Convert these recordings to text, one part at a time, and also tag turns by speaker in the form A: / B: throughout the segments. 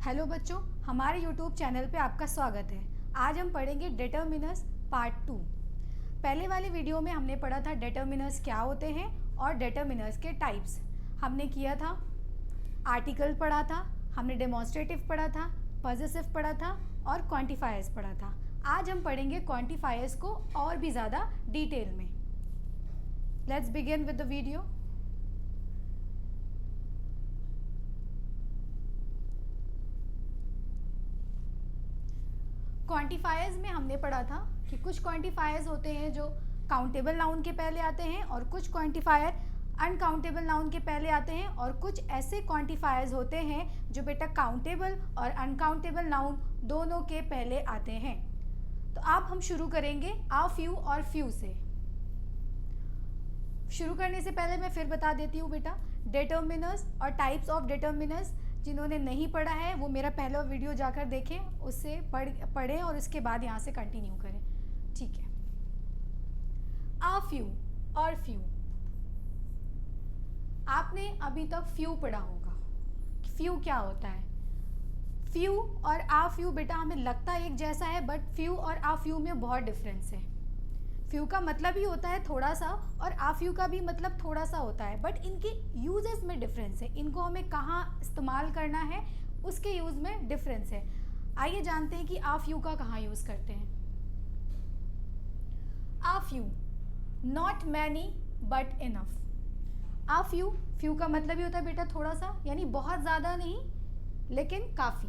A: Hello बच्चों, हमारे YouTube channel पे आपका स्वागत है। आज हम पढ़ेंगे डिटर्मिनर्स पार्ट 2। पहले वाले वीडियो में हमने पढ़ा था डिटर्मिनर्स क्या होते हैं और डिटर्मिनर्स के टाइप्स। हमने किया था आर्टिकल पढ़ा था, हमने डेमोन्स्ट्रेटिव पढ़ा था, पॉजेसिव पढ़ा था और क्वांटिफायर्स पढ़ा था। आज हम पढ़ेंगे क्वांटिफायर्स को और भी ज़्यादा डिटेल में। Let's begin with the video. Quantifiers में हमने पढ़ा था कि कुछ क्वांटिफायर्स होते हैं जो काउंटेबल नाउन के पहले आते हैं और कुछ क्वांटिफायर अनकाउंटेबल नाउन के पहले आते हैं और कुछ ऐसे क्वांटिफायर्स होते हैं जो बेटा काउंटेबल और अनकाउंटेबल नाउन दोनों के पहले आते हैं। तो अब हम शुरू करेंगे आ फ्यू और फ्यू से। शुरू करने से पहले मैं फिर बता देती हूँ बेटा, डिटर्मिनर्स और टाइप्स ऑफ डिटर्मिनर्स जिन्होंने नहीं पढ़ा है वो मेरा पहला वीडियो जाकर देखें, उससे पढ़ें और उसके बाद यहाँ से कंटिन्यू करें। ठीक है। आ फ्यू और फ्यू, आपने अभी तक फ्यू पढ़ा होगा। फ्यू क्या होता है? फ्यू और आ फ्यू बेटा हमें लगता एक जैसा है, बट फ्यू और आ फ्यू में बहुत डिफरेंस है। फ्यू का मतलब ही होता है थोड़ा सा और आ फ्यू का भी मतलब थोड़ा सा होता है, बट इनके यूजेस में डिफरेंस है। इनको हमें कहाँ इस्तेमाल करना है उसके यूज में डिफरेंस है। आइए जानते हैं कि आ फ्यू का कहाँ यूज करते हैं। आ few, not many but enough. Uh few, few का मतलब ही होता है बेटा थोड़ा सा, यानी बहुत ज़्यादा नहीं लेकिन काफ़ी।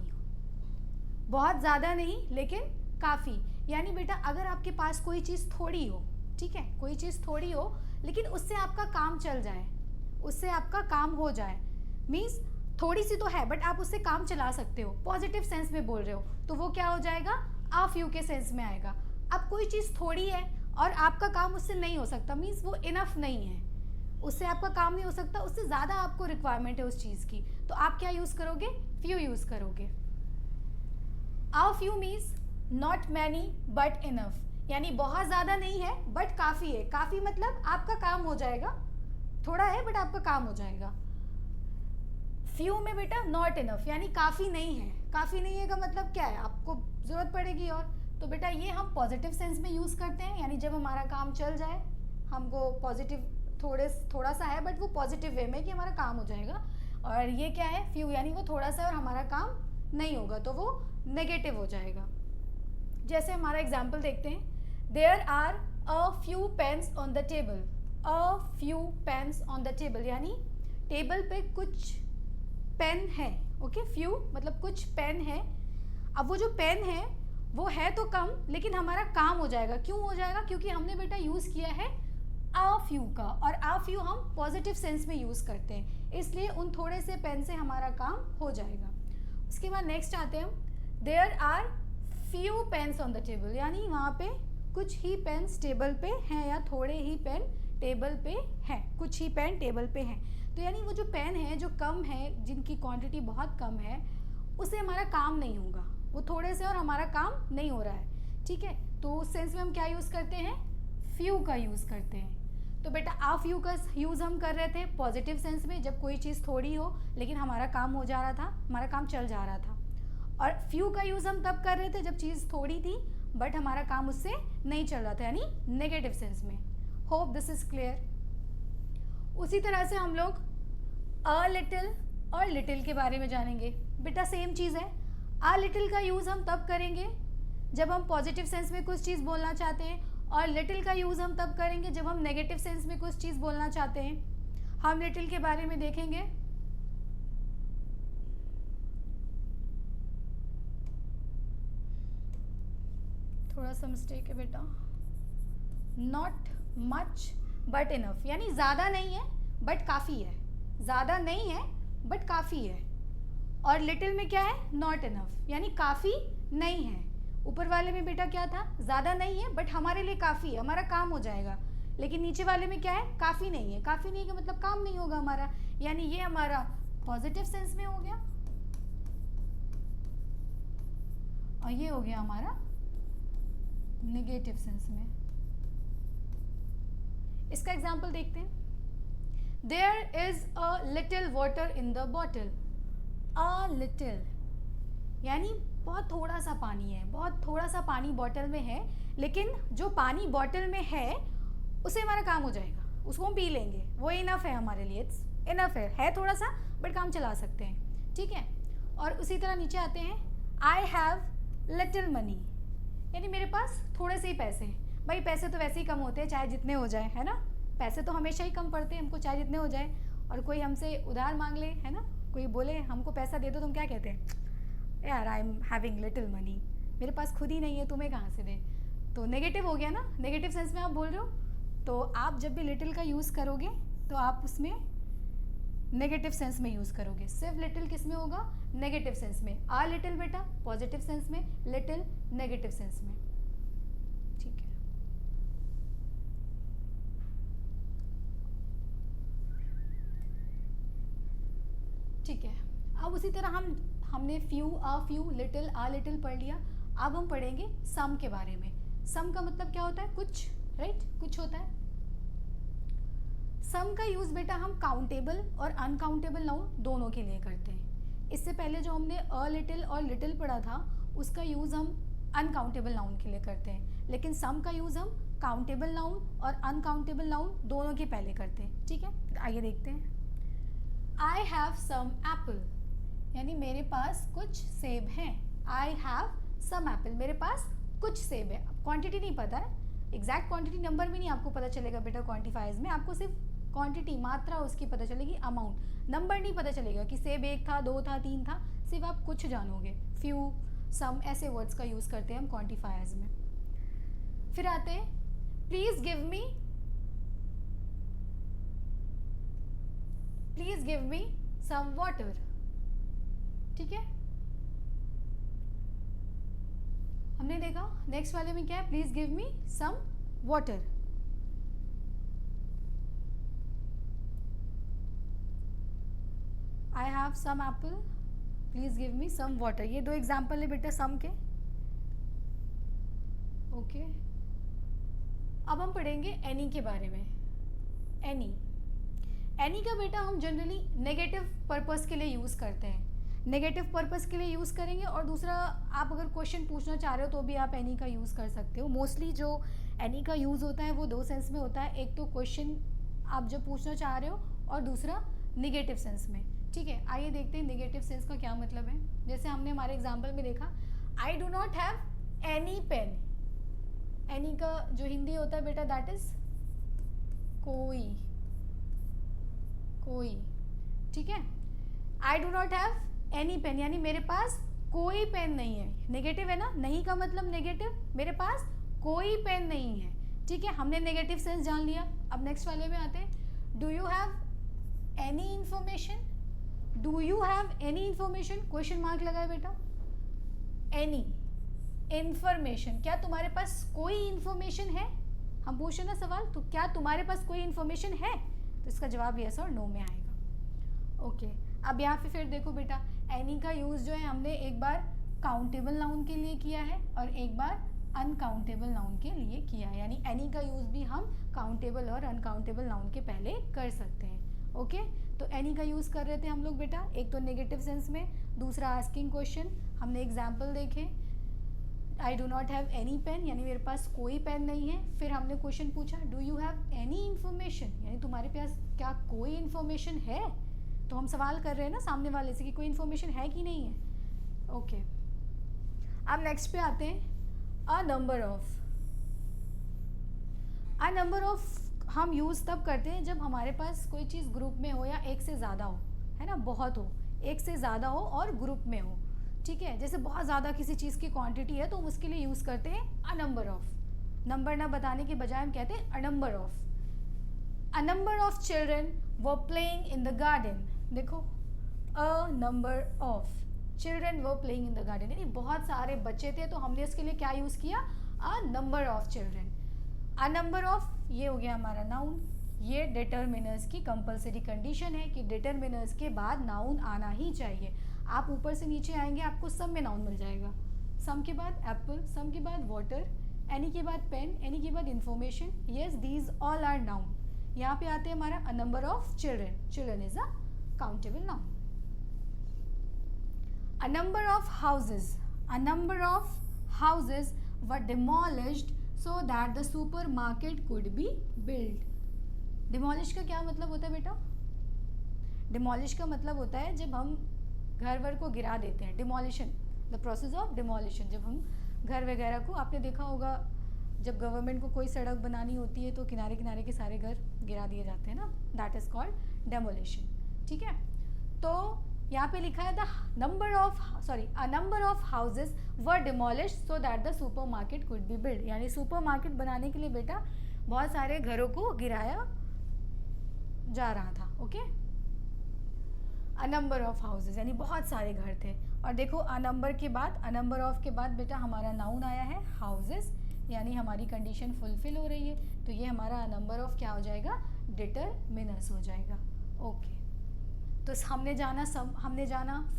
A: बहुत ज़्यादा नहीं लेकिन काफ़ी, यानी बेटा अगर आपके पास कोई चीज़ थोड़ी हो, ठीक है, कोई चीज़ थोड़ी हो लेकिन उससे आपका काम चल जाए, उससे आपका काम हो जाए, मीन्स थोड़ी सी तो है बट आप उससे काम चला सकते हो, पॉजिटिव सेंस में बोल रहे हो, तो वो क्या हो जाएगा? आ फ्यू के सेंस में आएगा। अब कोई चीज़ थोड़ी है और आपका काम उससे नहीं हो सकता, मीन्स वो इनफ नहीं है, उससे आपका काम नहीं हो सकता, उससे ज़्यादा आपको रिक्वायरमेंट है उस चीज़ की, तो आप क्या यूज़ करोगे? फ्यू यूज़ करोगे। आ few means not many but enough, यानी बहुत ज़्यादा नहीं है बट काफ़ी है। काफ़ी मतलब आपका काम हो जाएगा, थोड़ा है बट आपका काम हो जाएगा। फ्यू में बेटा नॉट इनफ, यानी काफ़ी नहीं है। काफ़ी नहीं है का मतलब क्या है? आपको ज़रूरत पड़ेगी और, तो बेटा ये हम पॉजिटिव सेंस में यूज़ करते हैं, यानी जब हमारा काम चल जाए, हमको पॉजिटिव थोड़ा सा है बट वो पॉजिटिव वे में कि हमारा काम हो जाएगा। और ये क्या है? फ्यू, यानी वो थोड़ा सा और हमारा काम नहीं होगा तो वो नेगेटिव हो जाएगा। जैसे हमारा एग्जाम्पल देखते हैं, there are a few pens on the table. A few pens on the table, यानी टेबल पे कुछ पेन है। ओके, फ्यू मतलब कुछ पेन है। अब वो जो पेन है वो है तो कम लेकिन हमारा काम हो जाएगा। क्यों हो जाएगा? क्योंकि हमने बेटा यूज़ किया है आ फ्यू का, और आ फ्यू हम पॉजिटिव सेंस में यूज़ करते हैं, इसलिए उन थोड़े से पेन से हमारा काम हो जाएगा। उसके बाद नेक्स्ट आते हैं हम, there are few pens on the table, यानी वहाँ पे कुछ ही पेन्स टेबल पे हैं या थोड़े ही पेन टेबल पे हैं, कुछ ही पेन टेबल पे हैं। तो यानी वो जो पेन है जो कम है, जिनकी क्वांटिटी बहुत कम है, उससे हमारा काम नहीं होगा, वो थोड़े से और हमारा काम नहीं हो रहा है। ठीक है, तो उस सेंस में हम क्या यूज़ करते हैं? फ्यू का यूज़ करते हैं। तो बेटा आ फ्यू का यूज़ हम कर रहे थे पॉजिटिव सेंस में, जब कोई चीज़ थोड़ी हो लेकिन हमारा काम हो जा रहा था, हमारा काम चल जा रहा था। और फ्यू का यूज़ हम तब कर रहे थे जब चीज़ थोड़ी थी बट हमारा काम उससे नहीं चल रहा था, यानी नेगेटिव सेंस में। Hope this is clear. उसी तरह से हम लोग अ लिटिल और लिटिल के बारे में जानेंगे। बेटा सेम चीज़ है, अ लिटिल का यूज़ हम तब करेंगे जब हम पॉजिटिव सेंस में कुछ चीज़ बोलना चाहते हैं, और लिटिल का यूज़ हम तब करेंगे जब हम नेगेटिव सेंस में कुछ चीज़ बोलना चाहते हैं। हम लिटिल के बारे में देखेंगे। थोड़ा सा मिस्टेक है बेटा, नॉट मच बट इनफ, यानी ज़्यादा नहीं है बट काफ़ी है, ज़्यादा नहीं है बट काफ़ी है। और लिटिल में क्या है? नॉट इनफ, यानी काफ़ी नहीं है। ऊपर वाले में बेटा क्या था? ज़्यादा नहीं है बट हमारे लिए काफ़ी है, हमारा काम हो जाएगा। लेकिन नीचे वाले में क्या है? काफ़ी नहीं है। काफ़ी नहीं का मतलब काम नहीं होगा हमारा, यानी ये हमारा पॉजिटिव सेंस में हो गया और ये हो गया हमारा नेगेटिव सेंस में। इसका एग्जाम्पल देखते हैं। There is a little water in the bottle. A little, यानी बहुत थोड़ा सा पानी है, बहुत थोड़ा सा पानी बॉटल में है, लेकिन जो पानी बॉटल में है उससे हमारा काम हो जाएगा, उसको हम पी लेंगे, वो इनफ है हमारे लिए, इट्स इनफ है थोड़ा सा बट काम चला सकते हैं, ठीक है। और उसी तरह नीचे आते हैं, आई हैव लिटिल मनी, यानी मेरे पास थोड़े से ही पैसे हैं। भाई पैसे तो वैसे ही कम होते हैं चाहे जितने हो जाए, है ना, पैसे तो हमेशा ही कम पड़ते हैं हमको चाहे जितने हो जाए। और कोई हमसे उधार मांग ले, है ना, कोई बोले हमको पैसा दे दो, तुम क्या कहते हैं, यार I am having little money, मेरे पास खुद ही नहीं है, तुम्हें कहाँ से दें। तो नेगेटिव हो गया ना, नेगेटिव सेंस में आप बोल रहे हो, तो आप जब भी लिटिल का यूज़ करोगे तो आप उसमें नेगेटिव सेंस में यूज़ करोगे। सिर्फ लिटिल किस में होगा, नेगेटिव सेंस में। आ लिटिल बेटा पॉजिटिव सेंस में, लिटिल नेगेटिव सेंस में, ठीक है। ठीक है, अब उसी तरह हमने फ्यू, आ फ्यू, लिटिल, आ लिटिल पढ़ लिया। अब हम पढ़ेंगे सम के बारे में। सम का मतलब क्या होता है, कुछ, राइट, कुछ होता है। सम का यूज़ बेटा हम काउंटेबल और अनकाउंटेबल नाउन दोनों के लिए करते हैं। इससे पहले जो हमने अ लिटिल और लिटिल पढ़ा था उसका यूज़ हम अनकाउंटेबल नाउन के लिए करते हैं, लेकिन सम का यूज़ हम काउंटेबल नाउन और अनकाउंटेबल नाउन दोनों के पहले करते हैं, ठीक है। आइए देखते हैं। आई हैव सम एप्पल, यानी मेरे पास कुछ सेब हैं। आई हैव सम एप्पल, मेरे पास कुछ सेब है। अब क्वांटिटी नहीं पता है, एग्जैक्ट क्वांटिटी नंबर भी नहीं आपको पता चलेगा बेटा क्वांटिफायर्स में, आपको सिर्फ क्वांटिटी, मात्रा उसकी पता चलेगी, अमाउंट, नंबर नहीं पता चलेगा कि सेब 1 था, 2 था, 3 था, सिर्फ आप कुछ जानोगे। फ्यू, सम, ऐसे वर्ड्स का यूज़ करते हैं हम क्वांटिफायर्स में। फिर आते हैं, please give me some water, ठीक है। हमने देखा नेक्स्ट वाले में क्या है, please give me some water. I have some apple, please give me some water, ये दो एग्जाम्पल है बेटा सम के, ओके। अब हम पढ़ेंगे एनी के बारे में। एनी का बेटा हम जनरली नेगेटिव पर्पस के लिए यूज़ करते हैं, नेगेटिव पर्पस के लिए यूज़ करेंगे। और दूसरा, आप अगर क्वेश्चन पूछना चाह रहे हो तो भी आप एनी का यूज़ कर सकते हो। मोस्टली जो एनी का यूज़ होता है वो दो सेंस में होता है, एक तो क्वेश्चन आप जो पूछना चाह रहे हो और दूसरा निगेटिव सेंस में, ठीक है। आइए देखते हैं निगेटिव सेंस का क्या मतलब है। जैसे हमने हमारे एग्जाम्पल में देखा, I do not have any pen, any का जो हिंदी होता है बेटा दैट इज कोई, ठीक है। I do not have any pen, यानी मेरे पास कोई पेन नहीं है। नेगेटिव है ना, नहीं का मतलब नेगेटिव, मेरे पास कोई पेन नहीं है, ठीक है। हमने नेगेटिव सेंस जान लिया। अब नेक्स्ट वाले में आते हैं, do you have any information, do you have any information, question mark लगाए बेटा। एनी इंफॉर्मेशन, क्या तुम्हारे पास कोई इंफॉर्मेशन है, हम पूछ रहे ना सवाल, तो क्या तुम्हारे पास कोई इंफॉर्मेशन है, तो इसका जवाब यस और नो में आएगा, ओके। अब यहाँ पे फिर देखो बेटा, एनी का यूज़ जो है हमने एक बार काउंटेबल नाउन के लिए किया है और एक बार अनकाउंटेबल नाउन के लिए किया है, यानी एनी का यूज़ भी हम काउंटेबल और अनकाउंटेबल नाउन के पहले कर सकते हैं, ओके। तो एनी का यूज़ कर रहे थे हम लोग बेटा, एक तो नेगेटिव सेंस में, दूसरा आस्किंग क्वेश्चन, हमने एग्जाम्पल देखे, I do not have any pen, यानी मेरे पास कोई पेन नहीं है। फिर हमने क्वेश्चन पूछा, do you have any information, यानी तुम्हारे पास क्या कोई इन्फॉर्मेशन है, तो हम सवाल कर रहे हैं ना सामने वाले से कि कोई इन्फॉर्मेशन है कि नहीं है, ओके। अब नेक्स्ट पे आते हैं, a number of. A number of हम यूज़ तब करते हैं जब हमारे पास कोई चीज़ ग्रुप में हो या एक से ज़्यादा हो, है ना, बहुत हो, एक से ज़्यादा हो और ग्रुप में हो, ठीक है। जैसे बहुत ज़्यादा किसी चीज़ की क्वांटिटी है तो हम उसके लिए यूज़ करते हैं अ नंबर ऑफ। नंबर ना बताने के बजाय हम कहते हैं a number of. A number of children were playing in the garden, देखो a number of children were playing in the garden, यानी बहुत सारे बच्चे थे तो हमने उसके लिए क्या यूज़ किया, अ number of children. A number of ये हो गया हमारा नाउन, ये डिटर्मिनर्स की कंपलसरी कंडीशन है कि डिटर्मिनर्स के बाद नाउन आना ही चाहिए। आप ऊपर से नीचे आएंगे आपको सम में नाउन मिल जाएगा, सम के बाद एप्पल, सम के बाद वाटर, एनी के बाद पेन, एनी के बाद information, yes these all are noun. यहाँ पे आते हैं हमारा a number of children, children is a countable noun. A number of houses were demolished so that the supermarket could be built. Demolish का क्या मतलब होता है बेटा? Demolish का मतलब होता है जब हम घर वर को गिरा देते हैं. Demolition, the process of demolition. जब हम घर वगैरह को, आपने देखा होगा जब गवर्नमेंट को कोई सड़क बनानी होती है तो किनारे किनारे के सारे घर गिरा दिए जाते हैं ना. That is called demolition. ठीक है. तो यहाँ पे लिखा है a number of houses were demolished so that the supermarket could be built. यानी सुपरमार्केट बनाने के लिए बेटा बहुत सारे घरों को गिराया जा रहा था. Okay. A number of houses यानी बहुत सारे घर थे. और देखो a number के बाद बेटा हमारा नाउन आया है houses, यानी हमारी कंडीशन फुलफिल हो रही है. तो ये हमारा a number of क्या हो जाएगा? डिटरमिनर्स हो जाएगा. ओके. तो हमने जाना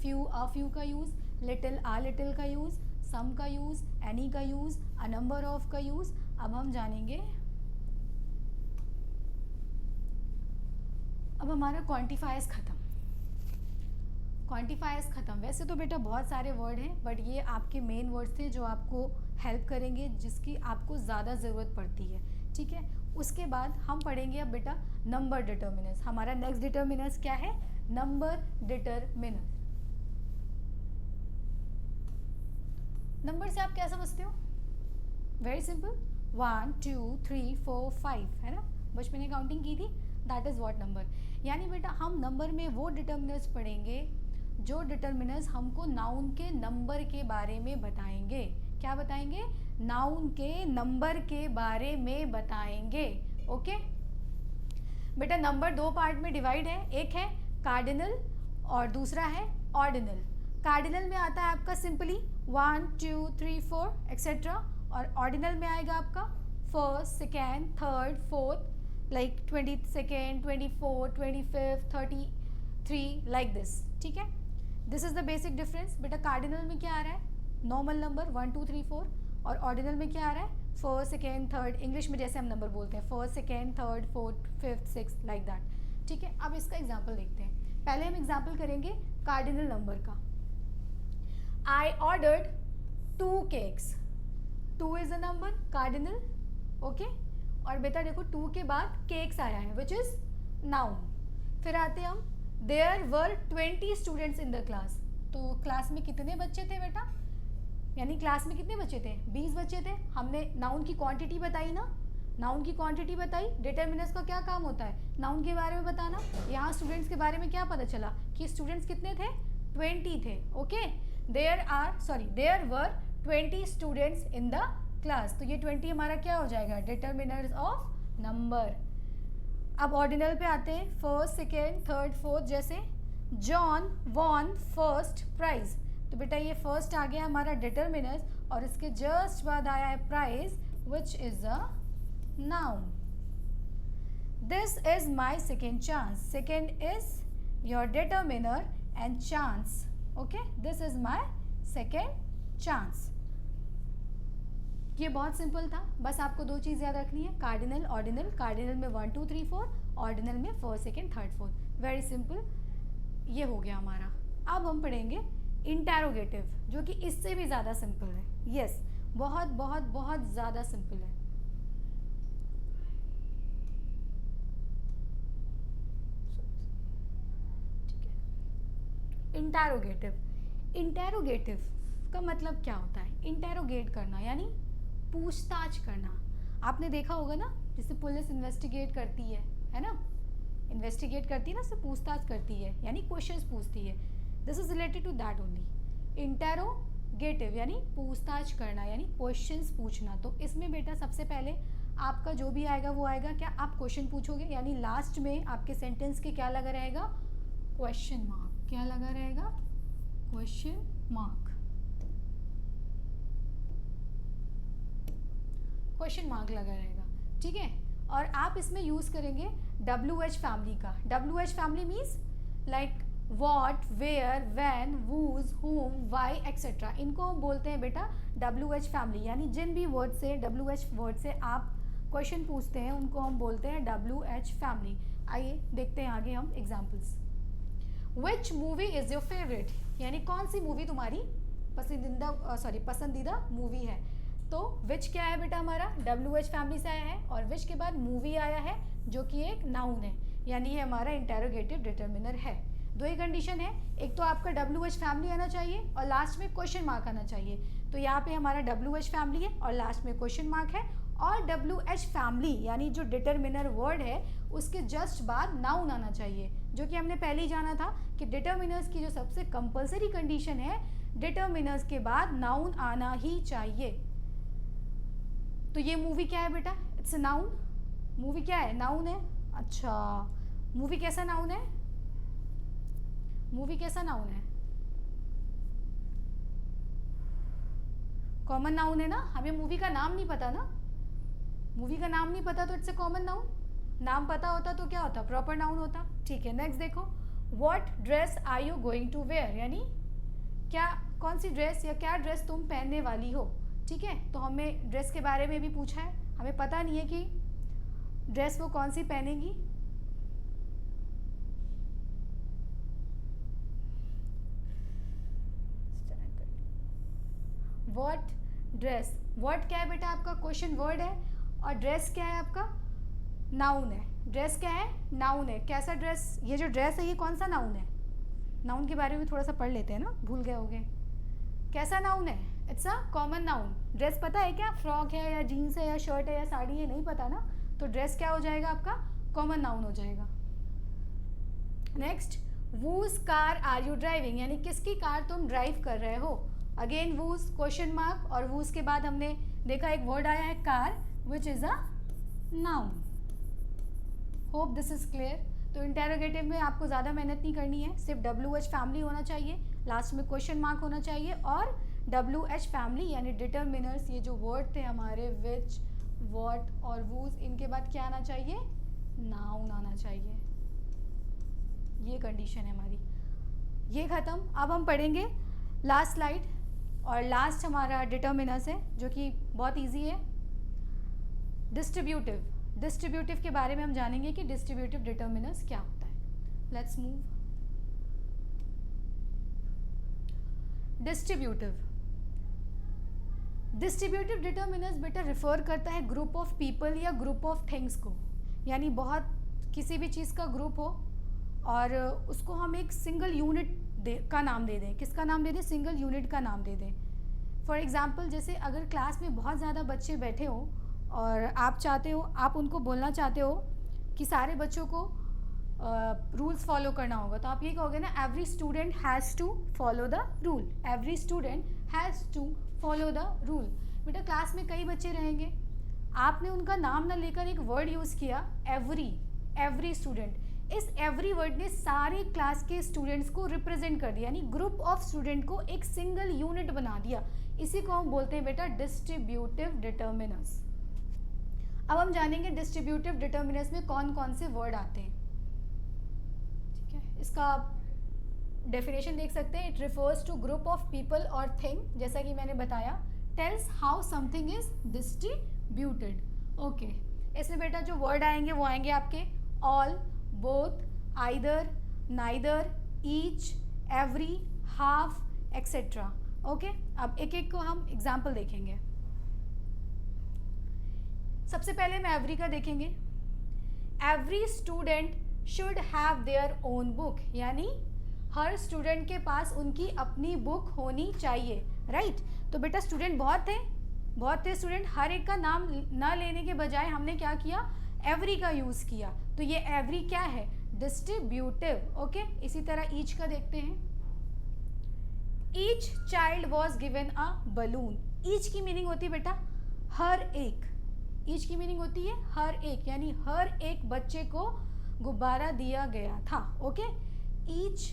A: फ्यू का यूज़, लिटिल लिटिल का यूज़, सम का यूज़, एनी का यूज़, अ नंबर ऑफ का यूज़. अब हम जानेंगे, अब हमारा क्वांटिफायर्स ख़त्म. वैसे तो बेटा बहुत सारे वर्ड हैं, बट ये आपके मेन वर्ड्स थे जो आपको हेल्प करेंगे, जिसकी आपको ज़्यादा ज़रूरत पड़ती है. ठीक है. उसके बाद हम पढ़ेंगे अब बेटा नंबर डिटर्मिनर्स. हमारा नेक्स्ट डिटर्मिनर्स क्या है? Number determiner. नंबर से आप क्या समझते हो? Very simple. 1 2 3 4 5 है ना, बचपन में काउंटिंग की थी. That is what number. यानी बेटा हम नंबर में वो डिटर्मिनर्स पढ़ेंगे जो डिटर्मिनर्स हमको नाउन के नंबर के बारे में बताएंगे. क्या बताएंगे? नाउन के नंबर के बारे में बताएंगे. ओके बेटा. नंबर दो पार्ट में डिवाइड है. एक है कार्डिनल और दूसरा है ऑर्डिनल. कार्डिनल में आता है आपका सिंपली 1 2 3 4 एक्सेट्रा, और ऑर्डिनल में आएगा आपका first, second, third, fourth, like 22nd, 24, 25, 33 like this. ठीक है. This is the basic difference. बेटा कार्डिनल में क्या आ रहा है? नॉर्मल नंबर 1 2 3 4, और ऑर्डिनल में क्या आ रहा है? First, second, third. इंग्लिश में जैसे हम नंबर बोलते हैं first, second, third, fourth, fifth, sixth, like that. ठीक है. अब इसका एग्जाम्पल देखते हैं. पहले हम एग्जाम्पल करेंगे कार्डिनल नंबर का. I ordered 2 cakes. 2 is a number cardinal. Okay. और बेटा देखो 2 के बाद केक्स आया है विच इज नाउन. फिर आते हम, there were 20 students in the class. तो क्लास में कितने बच्चे थे बेटा? यानी क्लास में कितने बच्चे थे? 20 बच्चे थे. हमने नाउन की क्वांटिटी बताई ना, नाउन की क्वांटिटी बताई. डिटरमिनर्स का क्या काम होता है? नाउन के बारे में बताना. यहाँ स्टूडेंट्स के बारे में क्या पता चला कि स्टूडेंट्स कितने थे? 20 थे. Okay. There were 20 students in the class. तो ये 20 हमारा क्या हो जाएगा? Determiners of number. अब ऑर्डिनल पे आते हैं. First, second, third, fourth. जैसे जॉन वॉन फर्स्ट प्राइज. तो बेटा ये फर्स्ट आ गया हमारा डिटरमिनर्स, और इसके जस्ट बाद आया है prize which is a noun. This is my second chance. Second is your determiner and chance. Okay, this is my second chance. ये बहुत सिंपल था. बस आपको दो चीज़ याद रखनी है, कार्डिनल, ऑर्डिनल. कार्डिनल में 1 2 3 4, ऑर्डिनल में first, second, third, fourth. Very simple. ये हो गया हमारा. अब हम पढ़ेंगे इंटेरोगेटिव, जो कि इससे भी ज़्यादा सिंपल है. यस, बहुत बहुत बहुत ज़्यादा सिंपल है. इंटेरोगेटिव का मतलब क्या होता है? इंटेरोगेट करना यानी पूछताछ करना. आपने देखा होगा ना, जैसे पुलिस इन्वेस्टिगेट करती है ना, इन्वेस्टिगेट करती है ना, उससे पूछताछ करती है, यानी क्वेश्चंस पूछती है. This is related to that only. Interrogative यानी पूछताछ करना, यानी क्वेश्चंस पूछना. तो इसमें बेटा सबसे पहले आपका जो भी आएगा वो आएगा क्या? आप क्वेश्चन पूछोगे, यानी लास्ट में आपके सेंटेंस के क्या लगा रहेगा? Question mark. क्या लगा रहेगा? Question mark. क्वेश्चन मार्क लगा रहेगा. ठीक है. और आप इसमें यूज करेंगे WH फैमिली का. WH family means like what, where, when, whose, whom, why etcetera. इनको हम बोलते हैं बेटा WH फैमिली. यानी जिन भी वर्ड से, WH वर्ड से आप क्वेश्चन पूछते हैं उनको हम बोलते हैं WH फैमिली. आइए देखते हैं आगे हम examples. Which movie is your favorite? यानी कौन सी मूवी तुम्हारी पसंदीदा मूवी है। तो विच क्या है बेटा हमारा, WH फैमिली से आया है, और विच के बाद मूवी आया है जो कि एक नाउन है, यानी ये हमारा इंटेरोगेटिव डिटर्मिनर है। दो ही कंडीशन है, एक तो आपका WH फैमिली आना चाहिए और लास्ट में क्वेश्चन मार्क आना चाहिए। तो यहाँ पे हमारा WH फैमिली है और लास्ट में क्वेश्चन मार्क है, और WH फैमिली यानी जो डिटर्मिनर वर्ड है उसके जस्ट बाद नाउन आना चाहिए, जो कि हमने पहले ही जाना था कि डिटर्मिनर्स की जो सबसे कंपलसरी कंडीशन है, डिटर्मिनर्स के बाद नाउन आना ही चाहिए। तो ये मूवी क्या है बेटा, इट्स अ नाउन। मूवी क्या है, नाउन है। अच्छा, मूवी कैसा नाउन है, मूवी कैसा नाउन है, कॉमन नाउन है ना। हमें मूवी का नाम नहीं पता ना, मूवी का नाम नहीं पता तो इट्स ए कॉमन नाउन। नाम पता होता तो क्या होता, प्रॉपर नाउन होता। ठीक है, नेक्स्ट देखो, what dress are you going to wear, यानी क्या, कौन सी ड्रेस या क्या ड्रेस तुम पहनने वाली हो। ठीक है, तो हमें ड्रेस के बारे में भी पूछा है, हमें पता नहीं है कि ड्रेस वो कौन सी पहनेगी। व्हाट ड्रेस, व्हाट क्या है बेटा आपका क्वेश्चन वर्ड है, और ड्रेस क्या है आपका, नाउन है। ड्रेस क्या है, नाउन है। कैसा ड्रेस, ये जो ड्रेस है ये कौन सा नाउन है, नाउन के बारे में थोड़ा सा पढ़ लेते हैं ना, भूल गए होगे। कैसा नाउन है, it's a common noun. Dress पता है क्या, फ्रॉक है या जीन्स है या शर्ट है या साड़ी है, नहीं पता ना, तो ड्रेस क्या हो जाएगा आपका, कॉमन नाउन हो जाएगा। Next, whose car are you driving, यानी किसकी कार तुम ड्राइव कर रहे हो। अगेन वूज क्वेश्चन मार्क, और वूज के बाद हमने देखा एक वर्ड आया है car, which is a noun. Hope this is clear. तो इंटेरोगेटिव में आपको ज़्यादा मेहनत नहीं करनी है, सिर्फ WH फैमिली होना चाहिए, लास्ट में क्वेश्चन मार्क होना चाहिए, और WH फैमिली यानी डिटर्मिनर्स, ये जो वर्ड थे हमारे विच, व्हाट और वूज, इनके बाद क्या आना चाहिए, नाउन आना चाहिए। ये कंडीशन है हमारी। ये ख़त्म। अब हम पढ़ेंगे लास्ट स्लाइड, और लास्ट हमारा डिटर्मिनर्स है जो कि बहुत ईजी है, डिस्ट्रीब्यूटिव। डिस्ट्रीब्यूटिव के बारे में हम जानेंगे कि डिस्ट्रीब्यूटिव डिटर्मिनर्स क्या होता है। Let's move. Distributive, distributive determiners बेटा रिफर करता है ग्रुप ऑफ पीपल या ग्रुप ऑफ थिंग्स को, यानी बहुत किसी भी चीज़ का ग्रुप हो और उसको हम एक सिंगल यूनिट का नाम दे दें। किसका नाम दे दें, सिंगल यूनिट का नाम दे दें। फॉर एग्जांपल, जैसे अगर क्लास में बहुत ज़्यादा बच्चे बैठे हो और आप चाहते हो, आप उनको बोलना चाहते हो कि सारे बच्चों को रूल्स फॉलो करना होगा, तो आप ये कहोगे ना, every student has to follow the rule, every student has to follow the rule. बेटा क्लास में कई बच्चे रहेंगे, आपने उनका नाम ना लेकर एक वर्ड यूज़ किया एवरी, एवरी स्टूडेंट। इस एवरी वर्ड ने सारे क्लास के स्टूडेंट्स को रिप्रेजेंट कर दिया, यानी ग्रुप ऑफ स्टूडेंट को एक सिंगल यूनिट बना दिया। इसी को हम बोलते हैं बेटा डिस्ट्रीब्यूटिव डिटर्मिनर्स। अब हम जानेंगे डिस्ट्रीब्यूटिव डिटर्मिनर्स में कौन कौन से वर्ड आते हैं। ठीक है, इसका डेफिनेशन देख सकते हैं, it refers to group of people और थिंग, जैसा कि मैंने बताया, tells how something is distributed. Okay, इसमें बेटा जो वर्ड आएंगे वो आएंगे आपके all, both, either, neither, each, every, half etcetera. Okay, अब एक एक को हम एग्जाम्पल देखेंगे। सबसे पहले हम एवरी का देखेंगे। Every student should have their own book, यानी हर स्टूडेंट के पास उनकी अपनी बुक होनी चाहिए, राइट। तो बेटा स्टूडेंट बहुत थे स्टूडेंट, हर एक का नाम ना लेने के बजाय हमने क्या किया, एवरी का यूज़ किया, तो ये एवरी क्या है, डिस्ट्रीब्यूटिव। ओके, इसी तरह ईच का देखते हैं। Each child was given a balloon. Each की मीनिंग होती है बेटा हर एक, ईच की मीनिंग होती है हर एक, यानी हर एक बच्चे को गुब्बारा दिया गया था। Okay, each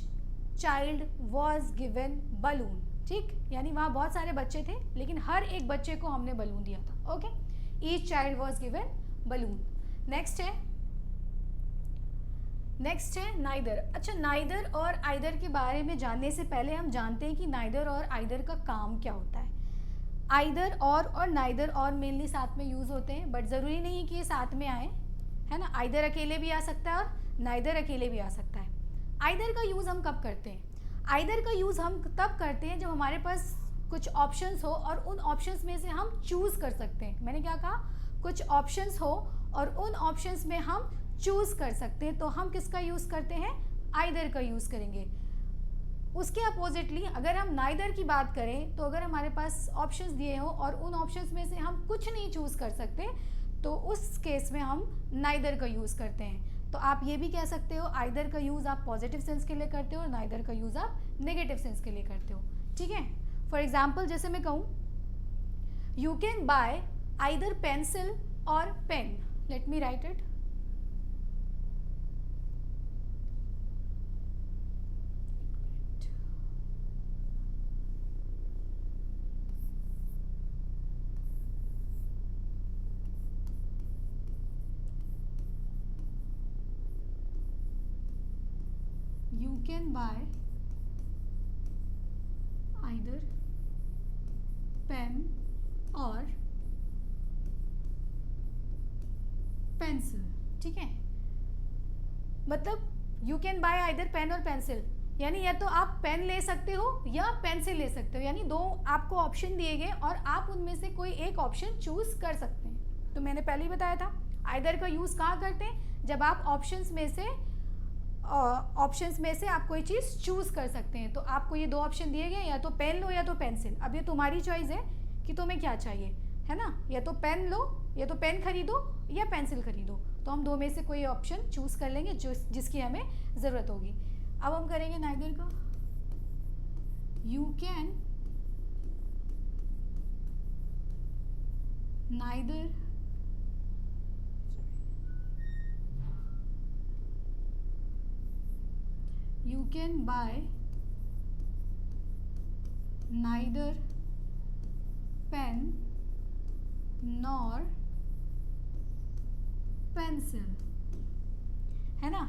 A: child was given balloon, ठीक, यानी वहाँ बहुत सारे बच्चे थे लेकिन हर एक बच्चे को हमने बलून दिया था। Okay, each child was given balloon. Next है नाइदर। अच्छा, नाइदर और आइदर के बारे में जानने से पहले हम जानते हैं कि नाइदर और आइदर का काम क्या होता है। आइदर और नाइदर और मेनली साथ में यूज़ होते हैं, बट ज़रूरी नहीं है कि ये साथ में आए, है ना। आइदर अकेले भी आ सकता है और नाइदर अकेले भी आ सकता है। आइदर का यूज़ हम कब करते हैं, आइदर का यूज़ हम तब करते हैं जब हमारे पास कुछ ऑप्शंस हो और उन ऑप्शंस में से हम चूज़ कर सकते हैं। मैंने क्या कहा, कुछ ऑप्शंस हो और उन ऑप्शंस में हम चूज़ कर सकते हैं, तो हम किसका यूज़ करते हैं, आइदर का यूज़ करेंगे। उसके अपोजिटली अगर हम नाइदर की बात करें, तो अगर हमारे पास ऑप्शंस दिए हो और उन ऑप्शंस में से हम कुछ नहीं चूज़ कर सकते, तो उस केस में हम नाइदर का यूज़ करते हैं। तो आप ये भी कह सकते हो आइदर का यूज़ आप पॉजिटिव सेंस के लिए करते हो और नाइदर का यूज़ आप नेगेटिव सेंस के लिए करते हो। ठीक है, फॉर एग्जाम्पल जैसे मैं कहूँ, you can buy either pencil और pen. Let me write it. You can buy either pen or pencil। ठीक है, मतलब you can buy either pen और पेंसिल, यानी या तो आप पेन ले सकते हो या पेंसिल ले सकते हो, यानी दो आपको ऑप्शन दिए गए और आप उनमें से कोई एक ऑप्शन चूज कर सकते हैं। तो मैंने पहले ही बताया था आइदर का यूज़ कहाँ करते हैं, जब आप ऑप्शंस में से आप कोई चीज़ चूज कर सकते हैं। तो आपको ये दो ऑप्शन दिए गए, या तो पेन लो या तो पेंसिल। अब ये तुम्हारी चॉइस है कि तुम्हें क्या चाहिए, है ना, या तो पेन लो या तो पेन खरीदो या पेंसिल खरीदो। तो हम दो में से कोई ऑप्शन चूज कर लेंगे जिसकी हमें ज़रूरत होगी। अब हम करेंगे नाइदर का। You can neither you can buy neither pen nor pencil, है ना।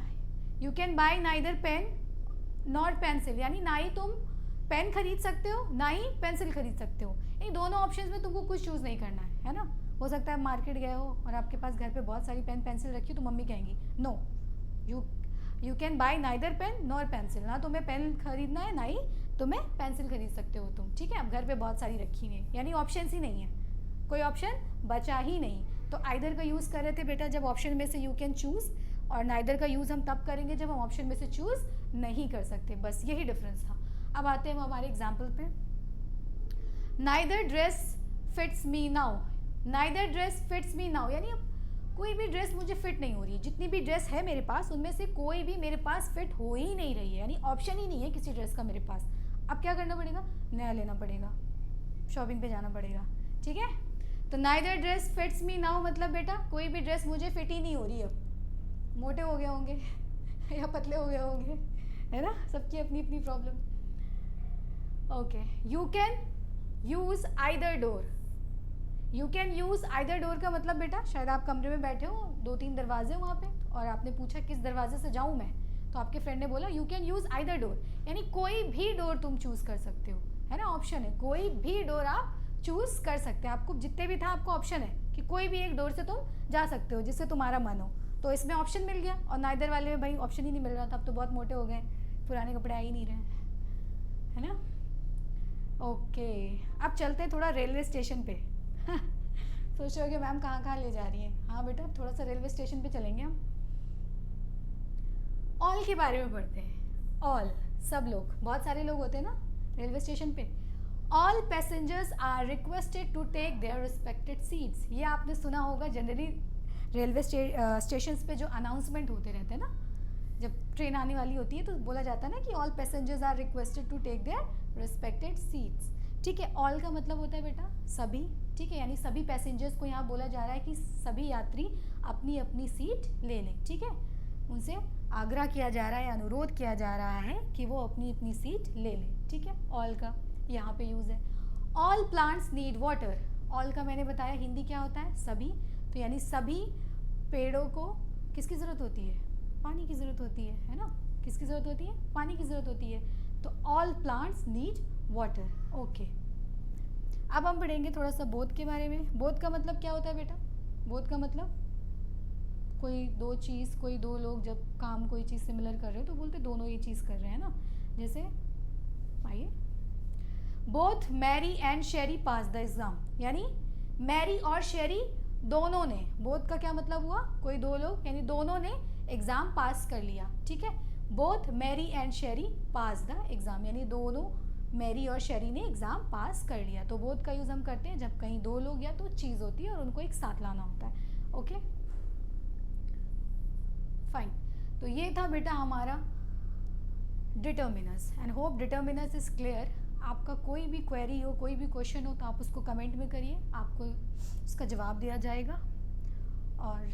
A: you can buy neither pen nor pencil, यानी ना ही तुम पेन खरीद सकते हो ना ही पेंसिल खरीद सकते हो। इन दोनों ऑप्शंस में तुमको कुछ चूज़ नहीं करना है ना। हो सकता है मार्केट गए हो और आपके पास घर पे बहुत सारी पेन पेंसिल रखी हो, तो मम्मी कहेंगी no, you can buy neither pen nor pencil, ना तुम्हें पेन खरीदना है ना ही तुम्हें पेंसिल खरीद सकते हो तुम। ठीक है, अब घर पे बहुत सारी रखी हुई है, यानी ऑप्शन ही नहीं है, कोई ऑप्शन बचा ही नहीं। तो आइदर का यूज़ कर रहे थे बेटा जब ऑप्शन में से यू कैन चूज़, और नाइदर का यूज़ हम तब करेंगे जब हम ऑप्शन में से चूज़ नहीं कर सकते। बस यही डिफरेंस था। अब आते हैं हम हमारे एग्जाम्पल पे। Neither dress fits me now. Neither dress fits me now, यानी कोई भी ड्रेस मुझे फिट नहीं हो रही है। जितनी भी ड्रेस है मेरे पास उनमें से कोई भी मेरे पास फिट हो ही नहीं रही है, यानी ऑप्शन ही नहीं है किसी ड्रेस का मेरे पास। अब क्या करना पड़ेगा, नया लेना पड़ेगा, शॉपिंग पे जाना पड़ेगा। ठीक है, तो neither dress fits me now मतलब बेटा कोई भी ड्रेस मुझे फिट ही नहीं हो रही है। मोटे हो गए होंगे या पतले हो गए होंगे, है ना, सबकी अपनी अपनी problem. Okay, you can use either door. You can use either door का मतलब बेटा, शायद आप कमरे में बैठे हो, 2-3 दरवाजे वहाँ पे, और आपने पूछा किस दरवाजे से जाऊँ मैं, तो आपके फ्रेंड ने बोला you can use either door, यानी कोई भी डोर तुम चूज़ कर सकते हो, है ना, ऑप्शन है, कोई भी डोर आप चूज़ कर सकते हैं। आपको जितने भी था आपको ऑप्शन है कि कोई भी एक डोर से तुम जा सकते हो जिससे तुम्हारा मन हो। तो इसमें ऑप्शन मिल गया, और नाइदर वाले में भाई ऑप्शन ही नहीं मिल रहा था। अब तो बहुत मोटे हो गए, पुराने कपड़े आ ही नहीं रहे, है ना। ओके, अब चलते हैं थोड़ा रेलवे स्टेशन पे। सोच रहे हो कि मैम कहाँ कहाँ ले जा रही हैं। हाँ बेटा, थोड़ा सा रेलवे स्टेशन पे चलेंगे हम। ऑल के बारे में पढ़ते हैं। ऑल, सब लोग, बहुत सारे लोग होते हैं ना रेलवे स्टेशन पे। All passengers are requested to take their respected seats. ये आपने सुना होगा, जनरली रेलवे स्टेशन पे जो अनाउंसमेंट होते रहते हैं ना, जब ट्रेन आने वाली होती है तो बोला जाता है ना कि all passengers are requested to take their respected seats. ठीक है, ऑल का मतलब होता है बेटा सभी। ठीक है, यानी सभी पैसेंजर्स को यहाँ बोला जा रहा है कि सभी यात्री अपनी अपनी सीट ले लें। ठीक है, उनसे आग्रह किया जा रहा है, अनुरोध किया जा रहा है कि वो अपनी अपनी सीट ले लें। ठीक है, ऑल का यहाँ पे यूज़ है। All plants need water. All का मैंने बताया हिंदी क्या होता है, सभी। तो यानी सभी पेड़ों को किसकी ज़रूरत होती है, पानी की ज़रूरत होती है ना। किसकी ज़रूरत होती है, पानी की ज़रूरत होती है। तो all plants need water. Okay, अब हम पढ़ेंगे थोड़ा सा बोथ के बारे में। बोथ का मतलब क्या होता है बेटा, बोथ का मतलब कोई दो चीज़, कोई दो लोग जब काम कोई चीज़ सिमिलर कर रहे हो तो बोलते दोनों ये चीज़ कर रहे हैं ना। जैसे आइए, both Mary and Sheri pass the exam, यानी मैरी और शेरी दोनों ने, बोथ का क्या मतलब हुआ, कोई दो लोग, यानी दोनों ने एग्ज़ाम पास कर लिया, ठीक है। Both Mary and Sheri pass the exam, यानी दोनों मैरी और शेरी ने एग्ज़ाम पास कर लिया। तो बोथ का यूज़ हम करते हैं जब कहीं दो लोग या तो चीज़ होती है और उनको एक साथ लाना होता है। ओके फाइन, तो ये था बेटा हमारा determiners, and hope determiners is clear. आपका कोई भी क्वेरी हो, कोई भी क्वेश्चन हो, तो आप उसको कमेंट में करिए, आपको उसका जवाब दिया जाएगा। और